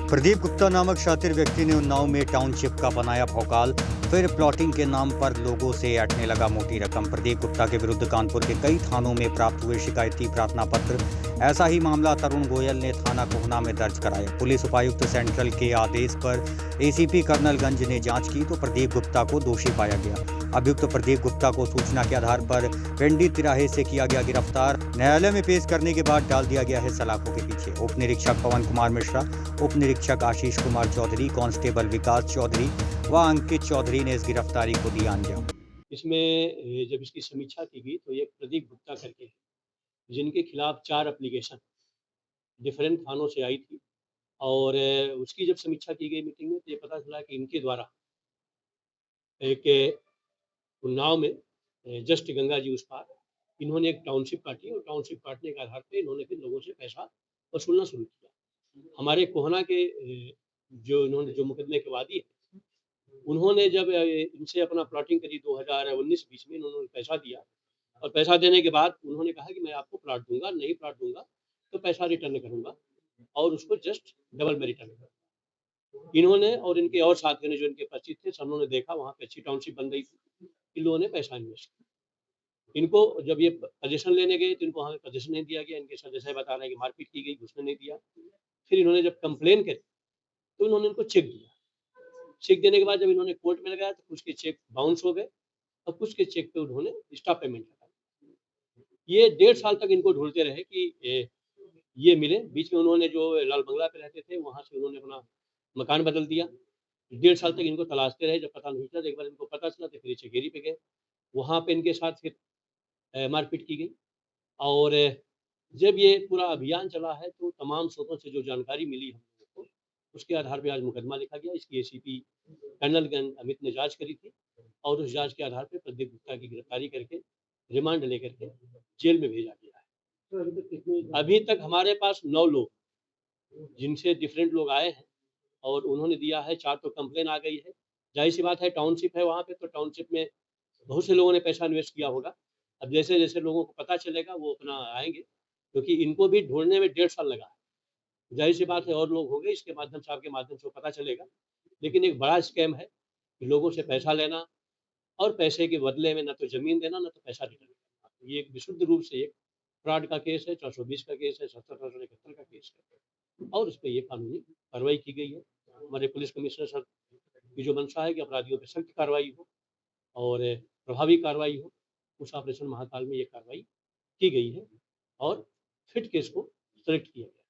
प्रदीप गुप्ता नामक शातिर व्यक्ति ने उन्नाव में टाउनशिप का बनाया भौकाल। फिर प्लॉटिंग के नाम पर लोगों से ऐंठने लगा मोटी रकम। प्रदीप गुप्ता के विरुद्ध कानपुर के कई थानों में प्राप्त हुए शिकायती प्रार्थना पत्र। ऐसा ही मामला तरुण गोयल ने थाना कोहना में दर्ज कराया। पुलिस उपायुक्त सेंट्रल के आदेश पर एसीपी कर्नलगंज ने जांच की तो प्रदीप गुप्ता को दोषी पाया गया। अभियुक्त प्रदीप गुप्ता को सूचना के आधार पर पेंडी तिराहे से किया गया गिरफ्तार। न्यायालय में पेश करने के बाद डाल दिया गया है सलाखों के पीछे। उप निरीक्षक पवन कुमार मिश्रा, उप निरीक्षक आशीष कुमार चौधरी, कांस्टेबल विकास चौधरी व अंकित चौधरी ने इस गिरफ्तारी को दिया अंजाम। इसमें जब इसकी समीक्षा की गई तो एक प्रदीप गुप्ता करके जिनके खिलाफ 4 एप्लीकेशन डिफरेंट थानों से आई थी और उसकी जब समीक्षा की गई मीटिंग में तो ये पता चला कि इनके द्वारा एक उन्नाव में जस्ट गंगा जी उस पार इन्होंने एक टाउनशिप काटी और टाउनशिप काटने के आधार पर इन्होंने फिर लोगों से पैसा वसूलना शुरू किया। हमारे कोहना के जो इन्होंने जो मुकदमे के वादी है उन्होंने जब इनसे अपना प्लॉटिंग करी 2019-20 में इन्होंने पैसा दिया और पैसा देने के बाद उन्होंने कहा कि मैं आपको प्लॉट दूंगा, नहीं प्लॉट दूंगा तो पैसा रिटर्न करूंगा और उसको जस्ट डबल में रिटर्न करूंगा। इन्होंने और इनके और साथियों ने जो इनके परिचित थे सबों ने देखा वहाँ पे अच्छी टाउनशिप बन रही थी, इन लोगों ने पैसा इन्वेस्ट किया। इनको जब ये पोजीशन लेने गए तो इनको वहाँ पे पोजीशन नहीं दिया गया। इनके सदस्य बता रहे हैं कि मारपीट की गई, घुसने नहीं दिया। फिर इन्होंने जब कंप्लेन करी तो इन्होंने इनको चेक दिया। चेक देने के बाद जब इन्होंने कोर्ट में लगाया तो कुछ के चेक बाउंस हो गए और कुछ के चेक पे उन्होंने स्टॉप पेमेंट लगा। ये 1.5 साल तक इनको ढूंढते रहे कि ये मिले। बीच में उन्होंने जो लाल बंगला पे रहते थे वहां से उन्होंने अपना मकान बदल दिया। 1.5 साल तक इनको तलाशते रहे, जब पता नहीं चला। एक बार इनको पता चला तो फिर चकेरी पे गए, वहां पे इनके साथ फिर मारपीट की गई। और जब ये पूरा अभियान चला है तो तमाम स्रोतों से जो जानकारी मिली हम लोगों को उसके आधार पर आज मुकदमा लिखा गया। इसकी एसीपी कर्नलगंज अमित ने जांच करी थी और उस जांच के आधार पर प्रदीप गुप्ता की गिरफ्तारी करके रिमांड लेकर के जेल में भेजा गया है। अभी तक हमारे पास 9 लोग जिनसे डिफरेंट लोग आए हैं और उन्होंने दिया है। 4 तो कंप्लेन आ गई है। जाहिर सी बात है टाउनशिप है वहाँ पे, तो टाउनशिप में बहुत से लोगों ने पैसा इन्वेस्ट किया होगा। अब जैसे जैसे लोगों को पता चलेगा वो अपना आएंगे, क्योंकि इनको भी ढूंढने में 1.5 साल लगा है। जाहिर सी बात है और लोग होंगे, इसके माध्यम से आपके माध्यम से पता चलेगा। लेकिन एक बड़ा स्कैम है कि लोगों से पैसा लेना और पैसे के बदले में न तो जमीन देना न तो पैसा रिटर्न करना। तो ये एक विशुद्ध रूप से एक फ्रॉड का केस है, 420 का केस है, 70/471 का केस है और उस पर ये कानूनी कार्रवाई की गई है। हमारे पुलिस कमिश्नर सर की जो मंशा है कि अपराधियों पर सख्त कार्रवाई हो और प्रभावी कार्रवाई हो, उस ऑपरेशन महाकाल में ये कार्रवाई की गई है और फिट केस को सेलेक्ट किया गया।